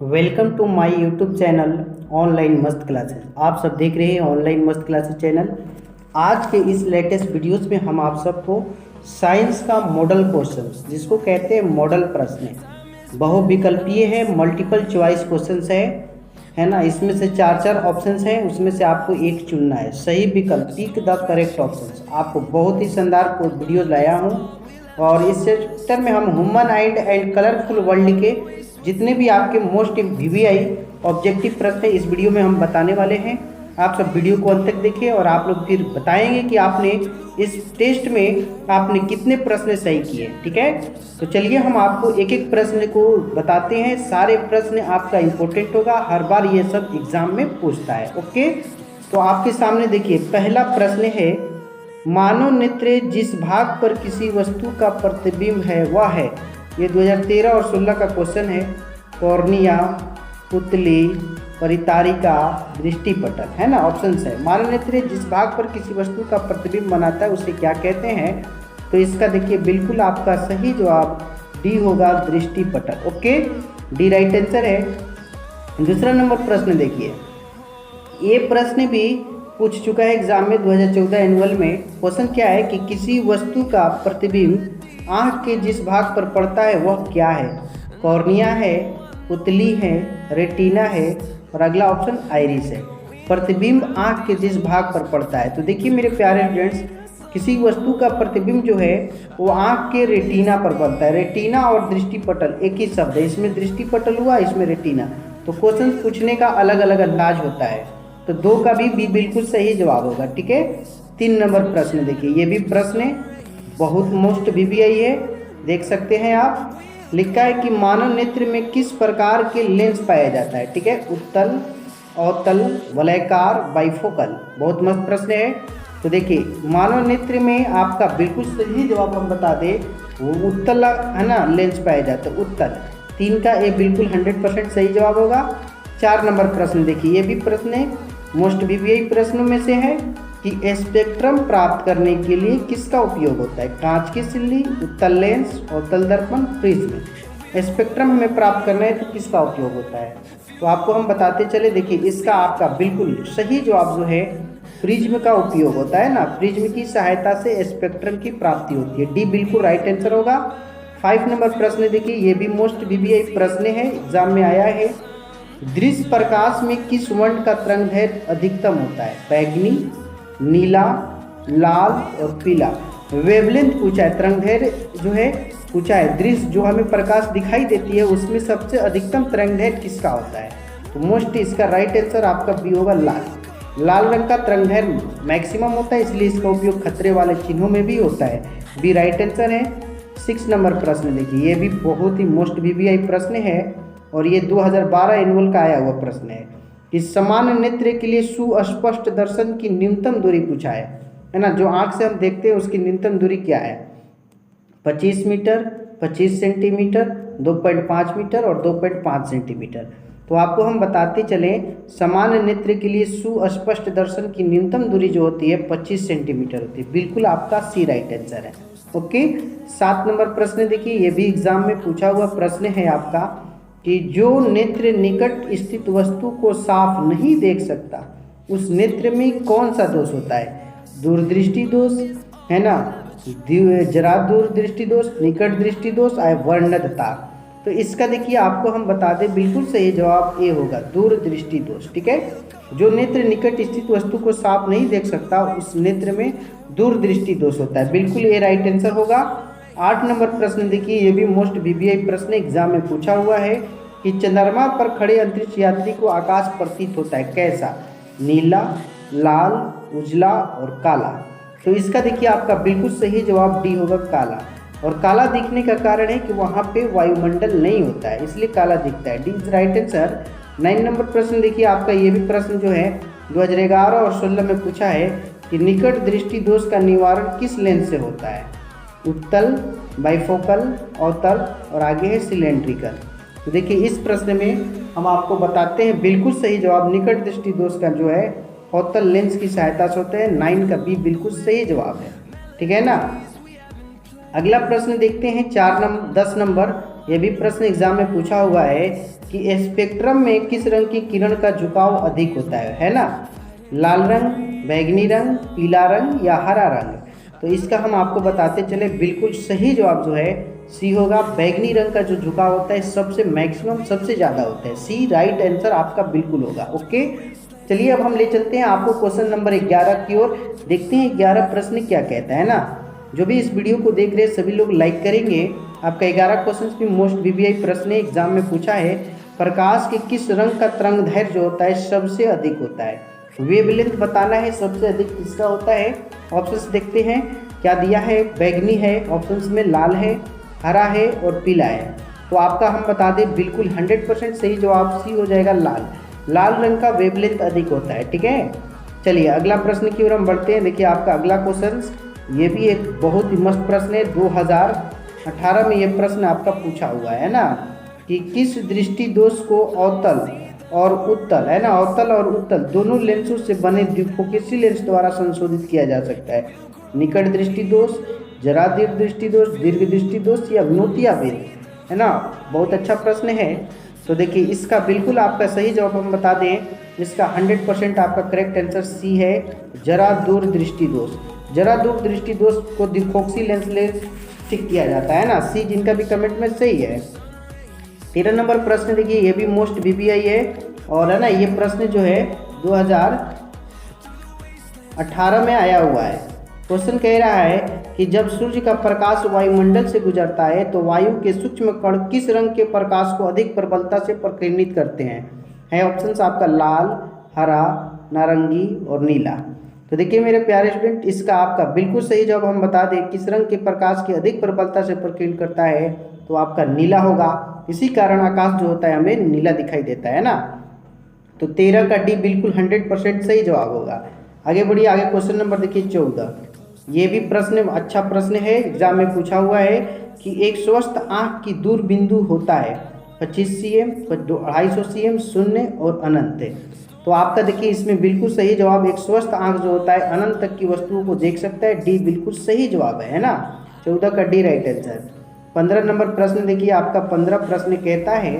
Welcome to my YouTube channel online मस्त classes. आप सब देख रहे हैं ऑनलाइन मस्त क्लासेस चैनल। आज के इस लेटेस्ट वीडियोस में हम आप सबको साइंस का मॉडल क्वेश्चंस, जिसको कहते हैं मॉडल प्रश्न, बहुविकल्पीय है, मल्टीपल चॉइस क्वेश्चंस है ना। इसमें से चार चार ऑप्शंस हैं, उसमें से आपको एक चुनना है सही विकल्प, टिक द करेक्ट ऑप्शंस। आपको बहुत ही शानदार वीडियो लाया हूँ और इस चैप्टर में हम ह्यूमन एंड कलरफुल वर्ल्ड के जितने भी आपके मोस्ट वीवीआई ऑब्जेक्टिव प्रश्न इस वीडियो में हम बताने वाले हैं। आप सब वीडियो को अंत तक देखिए और आप लोग फिर बताएंगे कि आपने इस टेस्ट में आपने कितने प्रश्न सही किए। ठीक है, तो चलिए हम आपको एक एक प्रश्न को बताते हैं। सारे प्रश्न आपका इम्पोर्टेंट होगा, हर बार ये सब एग्जाम में पूछता है। ओके, तो आपके सामने देखिए पहला प्रश्न है, मानव नेत्र जिस भाग पर किसी वस्तु का प्रतिबिंब है वह है। ये 2013 और 16 का क्वेश्चन है। कॉर्निया, पुतली, परितारिका, दृष्टिपटल, है ना। ऑप्शन है मानव नेत्र जिस भाग पर किसी वस्तु का प्रतिबिंब बनाता है उसे क्या कहते हैं। तो इसका देखिए बिल्कुल आपका सही जवाब डी होगा, दृष्टिपटल। ओके, डी राइट आंसर है। दूसरा नंबर प्रश्न देखिए, ये प्रश्न भी पूछ चुका है एग्जाम में 2014 एनुअल में। क्वेश्चन क्या है कि किसी वस्तु का प्रतिबिंब आँख के जिस भाग पर पड़ता है वह क्या है। कॉर्निया है, पुतली है, रेटिना है और अगला ऑप्शन आइरिस है। प्रतिबिंब आँख के जिस भाग पर पड़ता है, तो देखिए मेरे प्यारे फ्रेंड्स, किसी वस्तु का प्रतिबिंब जो है वो आँख के रेटिना पर बनता है। रेटिना और दृष्टिपटल एक ही शब्द है, इसमें दृष्टिपटल हुआ, इसमें रेटिना। तो क्वेश्चन पूछने का अलग अलग अंदाज होता है, तो दो का भी बिल्कुल सही जवाब होगा। ठीक है, 3 नंबर प्रश्न देखिए, ये भी प्रश्न बहुत मोस्ट वीवीआई है, देख सकते हैं आप। लिखा है कि मानव नेत्र में किस प्रकार के लेंस पाया जाता है। ठीक है, उत्तल, अवतल, वलयाकार, बाइफोकल। बहुत मस्त प्रश्न है। तो देखिए मानव नेत्र में आपका बिल्कुल सही जवाब हम बता दें, वो उत्तल है ना, लेंस पाया जाता है, उत्तल। 3 का ए बिल्कुल 100% सही जवाब होगा। 4 नंबर प्रश्न देखिए, ये भी प्रश्न मोस्ट वीवीआई प्रश्नों में से है कि स्पेक्ट्रम प्राप्त करने के लिए किसका उपयोग होता है। कांच की सिल्ली, उत्तल लेंस, अवतल दर्पण, प्रिज्म। स्पेक्ट्रम हमें प्राप्त करना है तो किसका उपयोग होता है, तो आपको हम बताते चले। देखिए इसका आपका बिल्कुल सही जवाब जो है प्रिज्म का उपयोग होता है ना। प्रिज्म की सहायता से स्पेक्ट्रम की प्राप्ति होती है। डी बिल्कुल राइट आंसर होगा। 5 नंबर प्रश्न देखिए, ये भी मोस्ट वीवीआई प्रश्न है, एग्जाम में आया है। दृश्य प्रकाश में किस वर्ण का तरंगदैर्घ्य अधिकतम होता है। बैगनी, नीला, लाल और पीला। वेवलेंथ पूछा है, तरंगदैर्घ्य जो है पूछा है। दृश्य जो हमें प्रकाश दिखाई देती है उसमें सबसे अधिकतम तरंगदैर्घ्य किसका होता है, तो मोस्ट इसका राइट आंसर आपका बी होगा, लाल। लाल रंग का तरंगदैर्घ्य मैक्सिमम होता है, इसलिए इसका उपयोग खतरे वाले चिन्हों में भी होता है। बी राइट आंसर है। 6 नंबर प्रश्न देखिए, ये भी बहुत ही मोस्ट वीवीआई प्रश्न है और ये 2012 एनुअल का आया हुआ प्रश्न है कि सामान्य नेत्र के लिए सुस्पष्ट दर्शन की न्यूनतम दूरी पूछा है ना। जो आंख से हम देखते हैं उसकी न्यूनतम दूरी क्या है, 25 मीटर, 25 सेंटीमीटर, 2.5 मीटर और 2.5 सेंटीमीटर। तो आपको हम बताते चलें, सामान्य नेत्र के लिए सुस्पष्ट दर्शन की न्यूनतम दूरी जो होती है 25 सेंटीमीटर होती है। बिल्कुल आपका सी राइट आंसर है। ओके, 7 नंबर प्रश्न देखिए, ये भी एग्जाम में पूछा हुआ प्रश्न है आपका कि जो नेत्र निकट स्थित वस्तु को साफ नहीं देख सकता उस नेत्र में कौन सा दोष होता है। दूरदृष्टि दोष, है ना, जरा दूरदृष्टि दोष, निकट दृष्टि दोष, वर्णदता। तो इसका देखिए आपको हम बता दें, बिल्कुल सही जवाब ए होगा, दूरदृष्टि दोष। ठीक है, जो नेत्र निकट स्थित वस्तु को साफ नहीं देख सकता उस नेत्र में दूरदृष्टि दोष होता है। बिल्कुल ए राइट आंसर होगा। 8 नंबर प्रश्न देखिए, ये भी मोस्ट वीवीआई प्रश्न एग्जाम में पूछा हुआ है कि चंद्रमा पर खड़े अंतरिक्ष यात्री को आकाश प्रतीत होता है कैसा। नीला, लाल, उजला और काला। तो इसका देखिए आपका बिल्कुल सही जवाब डी होगा, काला। और काला दिखने का कारण है कि वहाँ पे वायुमंडल नहीं होता है, इसलिए काला दिखता है। D is right answer. 9 number प्रश्न देखिए आपका, ये भी प्रश्न जो है 2011 और 16 में पूछा है कि निकट दृष्टि दोष का निवारण किस लेंस से होता है। उत्तल, बाइफोकल, अवतल और आगे है सिलेंड्रिकल। तो देखिए इस प्रश्न में हम आपको बताते हैं बिल्कुल सही जवाब निकट दृष्टि दोष का जो है अवतल लेंस की सहायता से होते हैं। 9 का बी बिल्कुल सही जवाब है। ठीक है ना। अगला प्रश्न देखते हैं 10 नंबर, ये भी प्रश्न एग्जाम में पूछा हुआ है कि स्पेक्ट्रम में किस रंग की किरण का झुकाव अधिक होता है ना? लाल रंग, बैगनी रंग, पीला रंग या हरा रंग? तो इसका हम आपको बताते चले, बिल्कुल सही जवाब जो है सी होगा। बैगनी रंग का जो झुकाव होता है सबसे मैक्सिमम, सबसे ज़्यादा होता है। सी राइट आंसर आपका बिल्कुल होगा। ओके, चलिए अब हम ले चलते हैं आपको क्वेश्चन नंबर 11 की ओर। देखते हैं 11 प्रश्न क्या कहता है ना। जो भी इस वीडियो को देख रहे हैं सभी लोग लाइक करेंगे। आपका 11 क्वेश्चन भी मोस्ट वीवीआई प्रश्न है, एग्जाम में पूछा है। प्रकाश के किस रंग का तरंगदैर्घ्य जो होता है सबसे अधिक होता है? वेवलेंथ बताना है सबसे अधिक किसका होता है। ऑप्शंस देखते हैं क्या दिया है। बैगनी है, ऑप्शंस में लाल है, हरा है और पीला है। तो आपका हम बता दें बिल्कुल 100% सही जवाब सी हो जाएगा, लाल। लाल रंग का वेवलेंथ अधिक होता है। ठीक है, चलिए अगला प्रश्न की ओर हम बढ़ते हैं। देखिए आपका अगला क्वेश्चन, ये भी एक बहुत ही मस्त प्रश्न है। 2018 में ये प्रश्न आपका पूछा हुआ है ना कि किस दृष्टि दोष को अवतल और उत्तल, है ना, अवतल और उत्तल दोनों लेंसों से बने द्विफोकसी लेंस द्वारा संशोधित किया जा सकता है? निकट दृष्टि दोष, जरा दृष्टि दोष, दीर्घ दृष्टि दोष या नोटिया भेद, है ना। बहुत अच्छा प्रश्न है। तो देखिए इसका बिल्कुल आपका सही जवाब हम बता दें, इसका 100% आपका करेक्ट आंसर सी है, जरा दूर दृष्टि दोष। जरा दूर दृष्टि दोष को द्विफोकसी लेंस ले ठीक किया जाता है ना। सी जिनका भी कमेंट में सही है। 13 नंबर प्रश्न देखिए, ये भी मोस्ट वीवीआई है और है ना, ये प्रश्न जो है 2018 में आया हुआ है। क्वेश्चन कह रहा है कि जब सूर्य का प्रकाश वायुमंडल से गुजरता है तो वायु के सूक्ष्म कण किस रंग के प्रकाश को अधिक प्रबलता से प्रकीर्णित करते हैं? है ऑप्शंस आपका लाल, हरा, नारंगी और नीला। तो देखिए मेरे प्यारे स्टूडेंट, इसका आपका बिल्कुल सही जवाब हम बता दें, किस रंग के प्रकाश की अधिक प्रबलता से प्रकीर्णित करता है तो आपका नीला होगा। इसी कारण आकाश जो होता है हमें नीला दिखाई देता है ना। तो 13 का डी बिल्कुल 100% सही जवाब होगा। आगे बढ़िए, आगे क्वेश्चन नंबर देखिए 14। ये भी प्रश्न अच्छा प्रश्न है, एग्जाम में पूछा हुआ है कि एक स्वस्थ आंख की दूर बिंदु होता है 25 cm, 250 cm, शून्य और अनंत। तो आपका देखिए इसमें बिल्कुल सही जवाब, एक स्वस्थ आंख जो होता है अनंत तक की वस्तुओं को देख सकता है। डी बिल्कुल सही जवाब है ना। 14 का डी राइट आंसर। 15 नंबर प्रश्न देखिए आपका 15 प्रश्न कहता है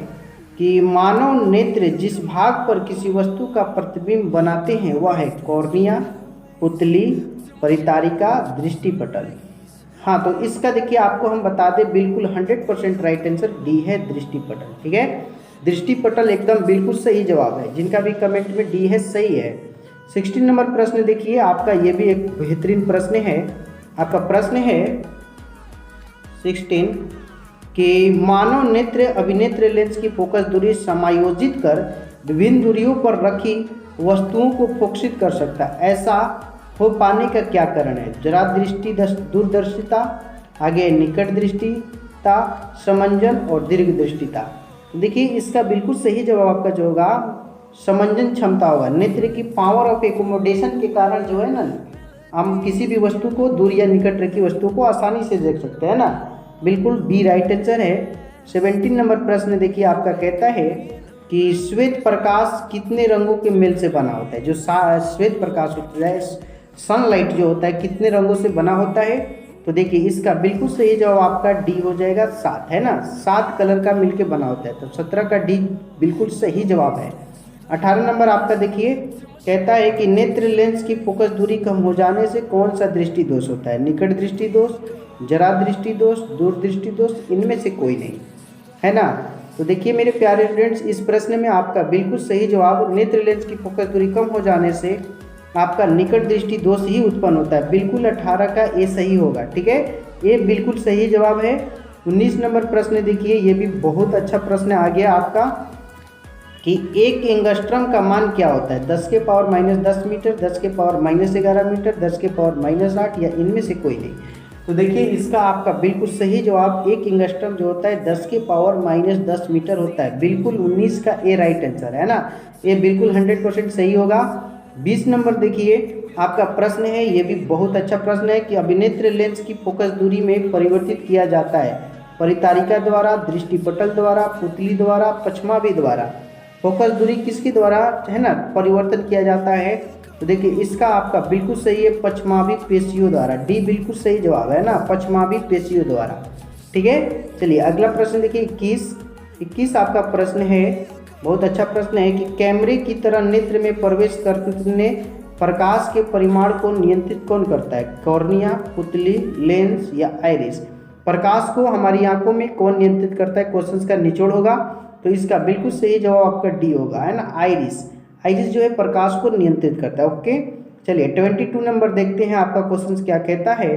कि मानव नेत्र जिस भाग पर किसी वस्तु का प्रतिबिंब बनाते हैं वह है कॉर्निया, पुतली, परितारिका, दृष्टिपटल। हाँ, तो इसका देखिए आपको हम बता दें बिल्कुल 100% राइट आंसर डी है, दृष्टिपटल। ठीक है, दृष्टिपटल एकदम बिल्कुल सही जवाब है। जिनका भी कमेंट में डी है सही है। 16 नंबर प्रश्न देखिए आपका, ये भी एक बेहतरीन प्रश्न है। आपका प्रश्न है 16 कि मानव नेत्र अभिनेत्र लेंस की फोकस दूरी समायोजित कर विभिन्न दूरियों पर रखी वस्तुओं को फोकसित कर सकता है, ऐसा हो पाने का क्या कारण है? जरा दृष्टि, दूरदर्शिता, आगे निकट दृष्टिता, समंजन और दीर्घ दृष्टिता। देखिए इसका बिल्कुल सही जवाब आपका जो होगा समंजन क्षमता होगा। नेत्र की पावर ऑफ एकोमोडेशन के कारण जो है ना, हम किसी भी वस्तु को, दूर या निकट रखी वस्तु को आसानी से देख सकते हैं ना। बिल्कुल बी राइट आंसर है। 17 नंबर प्रश्न देखिए आपका कहता है कि श्वेत प्रकाश कितने रंगों के मेल से बना होता है? जो श्वेत प्रकाश होता है, सनलाइट जो होता है, कितने रंगों से बना होता है? तो देखिए इसका बिल्कुल सही जवाब आपका डी हो जाएगा, 7, है ना। 7 कलर का मिलके बना होता है। तो 17 का डी बिल्कुल सही जवाब है। 18 नंबर आपका देखिए कहता है कि नेत्र लेंस की फोकस दूरी कम हो जाने से कौन सा दृष्टि दोष होता है? निकट दृष्टि दोष, जरा दृष्टि दोष, दूर दृष्टि दोष, इनमें से कोई नहीं, है ना। तो देखिए मेरे प्यारे स्टूडेंट्स, इस प्रश्न में आपका बिल्कुल सही जवाब, नेत्र लेंस की फोकस दूरी कम हो जाने से आपका निकट दृष्टि दोष ही उत्पन्न होता है। बिल्कुल 18 का ए सही होगा। ठीक है, ये बिल्कुल सही जवाब है। 19 नंबर प्रश्न देखिए, ये भी बहुत अच्छा प्रश्न आ गया आपका कि एक एंगस्ट्रम का मान क्या होता है? 10 के पावर -10 मीटर, 10 के पावर -11 मीटर, 10 के पावर -8 या इनमें से कोई नहीं। तो देखिए इसका आपका बिल्कुल सही जवाब, एक एंगस्ट्रम जो होता है 10 के पावर -10 मीटर होता है। बिल्कुल 19 का ए राइट आंसर है ना। ये बिल्कुल 100% सही होगा। 20 नंबर देखिए आपका प्रश्न है, ये भी बहुत अच्छा प्रश्न है कि अभिनेत्र लेंस की फोकस दूरी में परिवर्तित किया जाता है परितारिका द्वारा, दृष्टिपटल द्वारा, पुतली द्वारा, पछमावी द्वारा। फोकस दूरी किसके द्वारा है ना परिवर्तन किया जाता है? तो देखिए इसका आपका बिल्कुल सही है, पछमावी पेशियों द्वारा। डी बिल्कुल सही जवाब है ना, पछमावी पेशियों द्वारा। ठीक है। चलिए अगला प्रश्न देखिए 21 आपका प्रश्न है, बहुत अच्छा प्रश्न है कि कैमरे की तरह नेत्र में प्रवेश करने प्रकाश के परिमाण को नियंत्रित कौन करता है? कॉर्निया, पुतली, लेंस या आइरिस? प्रकाश को हमारी आंखों में कौन नियंत्रित करता है? क्वेश्चन का निचोड़ होगा, तो इसका बिल्कुल सही जवाब आपका डी होगा, है ना, आइरिस। आइरिस जो है प्रकाश को नियंत्रित करता है। ओके, चलिए 22 नंबर देखते हैं आपका क्वेश्चन क्या कहता है।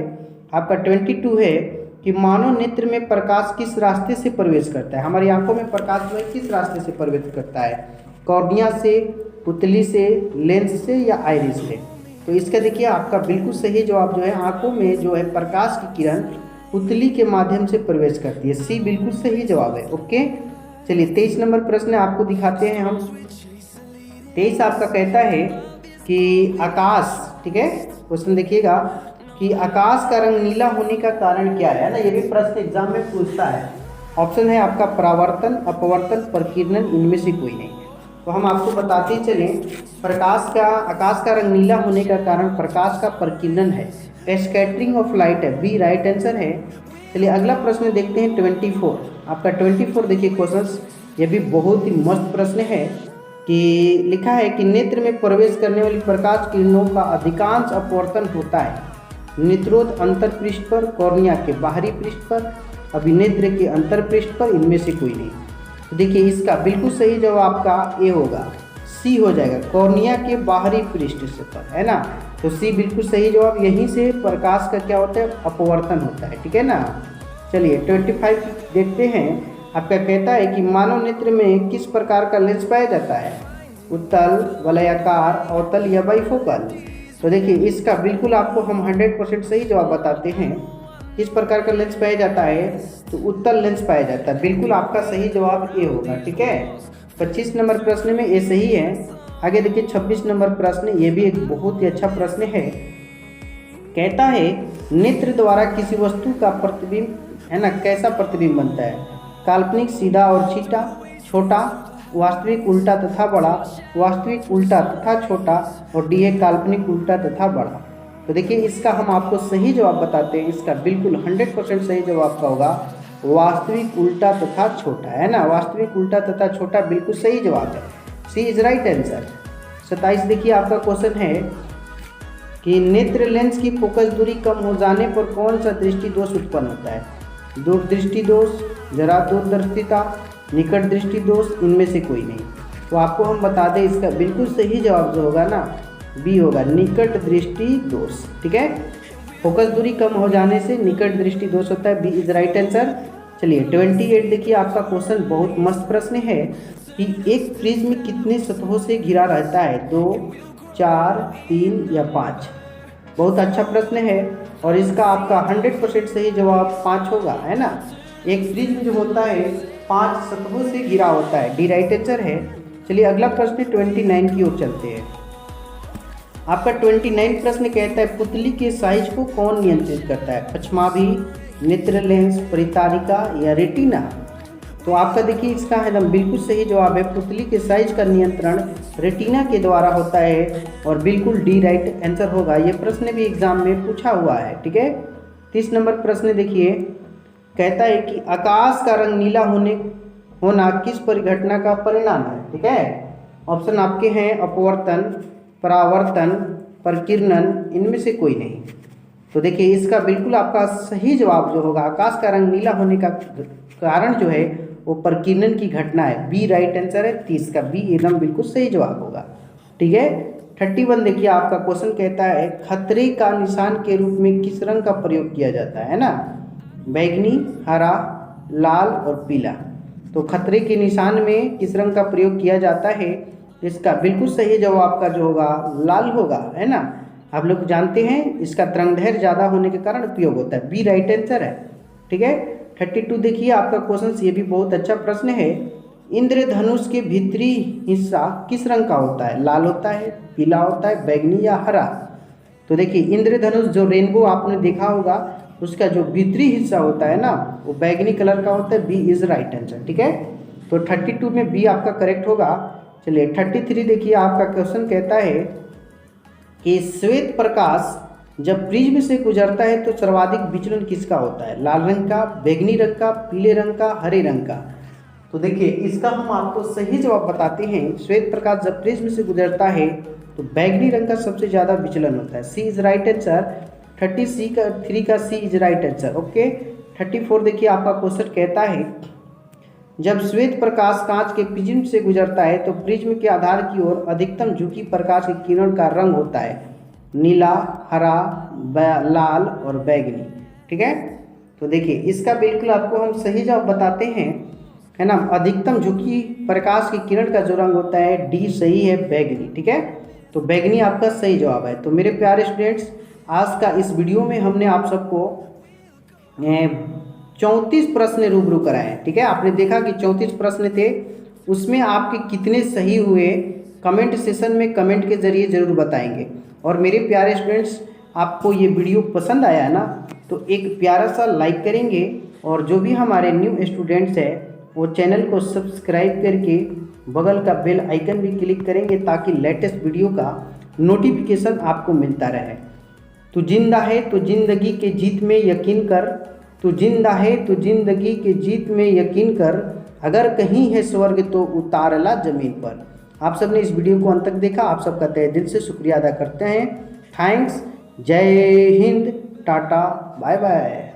आपका 22 है कि मानव नेत्र में प्रकाश किस रास्ते से प्रवेश करता है? हमारी आंखों में प्रकाश जो है किस रास्ते से प्रवेश करता है? कॉर्निया से, पुतली से, लेंस से या आइरिस से? तो इसका देखिए आपका बिल्कुल सही जवाब जो है, आंखों में जो है प्रकाश की किरण पुतली के माध्यम से प्रवेश करती है। सी बिल्कुल सही जवाब है। ओके, चलिए 23 नंबर प्रश्न आपको दिखाते हैं हम। 23 आपका कहता है कि आकाश, ठीक है, क्वेश्चन देखिएगा कि आकाश का रंग नीला होने का कारण क्या है ना, ये भी प्रश्न एग्जाम में पूछता है। ऑप्शन है आपका परावर्तन, अपवर्तन, प्रकीर्णन, इनमें से कोई नहीं। तो हम आपको बताते चलें, आकाश का रंग नीला होने का कारण प्रकाश का प्रकीर्णन है, स्कैटरिंग ऑफ लाइट है, बी राइट आंसर है। चलिए अगला प्रश्न देखते हैं 24 आपका। 24 देखिए क्वेश्चन, ये भी बहुत ही मस्त प्रश्न है कि लिखा है कि नेत्र में प्रवेश करने वाली प्रकाश किरणों का अधिकांश अपवर्तन होता है नेत्रोद अंतर पृष्ठ पर, कॉर्निया के बाहरी पृष्ठ पर, अभिनेत्र के अंतर पृष्ठ पर, इनमें से कोई नहीं। तो देखिए इसका बिल्कुल सही जवाब आपका ए होगा, सी हो जाएगा, कॉर्निया के बाहरी पृष्ठ से पर, है ना। तो सी बिल्कुल सही जवाब, यहीं से प्रकाश का क्या होता है? अपवर्तन होता है, ठीक है ना। चलिए 25 देखते हैं। आपका कहता है कि मानव नेत्र में किस प्रकार का लेंस पाया जाता है? उत्तल, वलयाकार, अवतल या बाइफोकल? तो देखिए इसका बिल्कुल आपको हम 100% सही जवाब बताते हैं। किस प्रकार का लेंस पाया जाता है? तो उत्तल लेंस पाया जाता है, बिल्कुल आपका सही जवाब ए होगा, ठीक है। 25 नंबर प्रश्न में ए सही है। आगे देखिए 26 नंबर प्रश्न, ये भी एक बहुत ही अच्छा प्रश्न है। कहता है नेत्र द्वारा किसी वस्तु का प्रतिबिंब, है ना, कैसा प्रतिबिंब बनता है? काल्पनिक, सीधा और छीटा, छोटा, वास्तविक, उल्टा तथा बड़ा, वास्तविक, उल्टा तथा छोटा, और डी है काल्पनिक, उल्टा तथा बड़ा। तो देखिए इसका हम आपको सही जवाब बताते हैं। इसका बिल्कुल 100% सही जवाब का होगा वास्तविक, उल्टा तथा छोटा, है ना, वास्तविक, उल्टा तथा छोटा बिल्कुल सही जवाब है, सी इज राइट आंसर। 27 देखिए आपका क्वेश्चन है कि नेत्र लेंस की फोकस दूरी कम हो जाने पर कौन सा दृष्टि दोष उत्पन्न होता है? दूरदृष्टि दोष, जरा दूरदर्शिता, निकट दृष्टि दोष, इनमें से कोई नहीं। तो आपको हम बता दें इसका बिल्कुल सही जवाब जो होगा ना, बी होगा, निकट दृष्टि दोष, ठीक है। फोकस दूरी कम हो जाने से निकट दृष्टि दोष होता है, बी इज राइट आंसर। चलिए 28 देखिए आपका क्वेश्चन, बहुत मस्त प्रश्न है कि एक प्रिज्म कितने सतहों से घिरा रहता है? 2, 4, 3 या 5? बहुत अच्छा प्रश्न है और इसका आपका 100% सही जवाब 5 होगा, है ना। एक प्रिज्म जो होता है 5 सतहों से घिरा होता है, डी राइट आंसर है। चलिए अगला प्रश्न 29 की ओर चलते हैं। आपका 29 प्रश्न कहता है पुतली के साइज को कौन नियंत्रित करता है? पछमाभी, नेत्र लेंस, परितारिका या रेटिना? तो आपका देखिए इसका एकदम बिल्कुल सही जवाब है, पुतली के साइज का नियंत्रण रेटिना के द्वारा होता है और बिल्कुल डी राइट आंसर होगा। ये प्रश्न भी एग्जाम में पूछा हुआ है, ठीक है। 30 नंबर प्रश्न देखिए, कहता है कि आकाश का रंग नीला होना किस परिघटना का परिणाम है? ठीक है, ऑप्शन आपके हैं अपवर्तन, परावर्तन, प्रकीर्णन, इनमें से कोई नहीं। तो देखिए इसका बिल्कुल आपका सही जवाब जो होगा, आकाश का रंग नीला होने का कारण जो है वो प्रकीर्णन की घटना है, बी राइट आंसर है। 30 का बी एकदम बिल्कुल सही जवाब होगा, ठीक है। 31 देखिए आपका क्वेश्चन कहता है खतरे का निशान के रूप में किस रंग का प्रयोग किया जाता है ना? बैगनी, हरा, लाल और पीला। तो खतरे के निशान में किस रंग का प्रयोग किया जाता है? इसका बिल्कुल सही जवाब आपका जो होगा लाल होगा, है ना। आप लोग जानते हैं इसका तरंगदैर्घ्य ज़्यादा होने के कारण उपयोग होता है, बी राइट आंसर है, ठीक है। 32 देखिए आपका क्वेश्चन, ये भी बहुत अच्छा प्रश्न है। इंद्रधनुष के भीतरी हिस्सा किस रंग का होता है? लाल होता है, पीला होता है, बैगनी या हरा? तो देखिए इंद्रधनुष जो रेनबो आपने देखा होगा उसका जो भीतरी हिस्सा होता है ना वो बैगनी कलर का होता है, बी इज राइट आंसर, ठीक है। तो 32 में बी आपका करेक्ट होगा। चलिए 33 देखिए आपका क्वेश्चन कहता है कि श्वेत प्रकाश जब प्रिज्म से गुजरता है तो सर्वाधिक विचलन किसका होता है? लाल रंग का, बैंगनी रंग का, पीले रंग का, हरे रंग का। तो देखिए इसका हम आपको सही जवाब बताते हैं। श्वेत प्रकाश जब प्रिज्म से गुजरता है तो बैंगनी रंग का सबसे ज़्यादा विचलन होता है। सी इज राइट आंसर। 33 का सी इज राइट आंसर। ओके, 34 देखिए आपका क्वेश्चन कहता है जब श्वेत प्रकाश कांच के प्रिज्म से गुजरता है तो प्रिज्म के आधार की ओर अधिकतम झुकी प्रकाश के किरण का रंग होता है नीला, हरा, लाल और बैंगनी। ठीक है, तो देखिए इसका बिल्कुल आपको हम सही जवाब बताते हैं, है ना। अधिकतम झुकी प्रकाश की किरण का जो रंग होता है डी सही है, बैंगनी। ठीक है, तो बैंगनी आपका सही जवाब है। तो मेरे प्यारे स्टूडेंट्स, आज का इस वीडियो में हमने आप सबको 34 प्रश्न रूबरू कराए। ठीक है, आपने देखा कि 34 प्रश्न थे, उसमें आपके कितने सही हुए कमेंट सेशन में कमेंट के जरिए ज़रूर बताएंगे। और मेरे प्यारे स्टूडेंट्स, आपको ये वीडियो पसंद आया है ना, तो एक प्यारा सा लाइक करेंगे और जो भी हमारे न्यू स्टूडेंट्स हैं वो चैनल को सब्सक्राइब करके बगल का बेल आइकन भी क्लिक करेंगे ताकि लेटेस्ट वीडियो का नोटिफिकेशन आपको मिलता रहे। तू जिंदा है तो जिंदगी के जीत में यकीन कर, तू जिंदा है तो जिंदगी के जीत में यकीन कर, अगर कहीं है स्वर्ग तो उतार ला जमीन पर। आप सबने इस वीडियो को अंत तक देखा, आप सबका तहे दिल से शुक्रिया अदा करते हैं। थैंक्स, जय हिंद, टाटा, बाय बाय।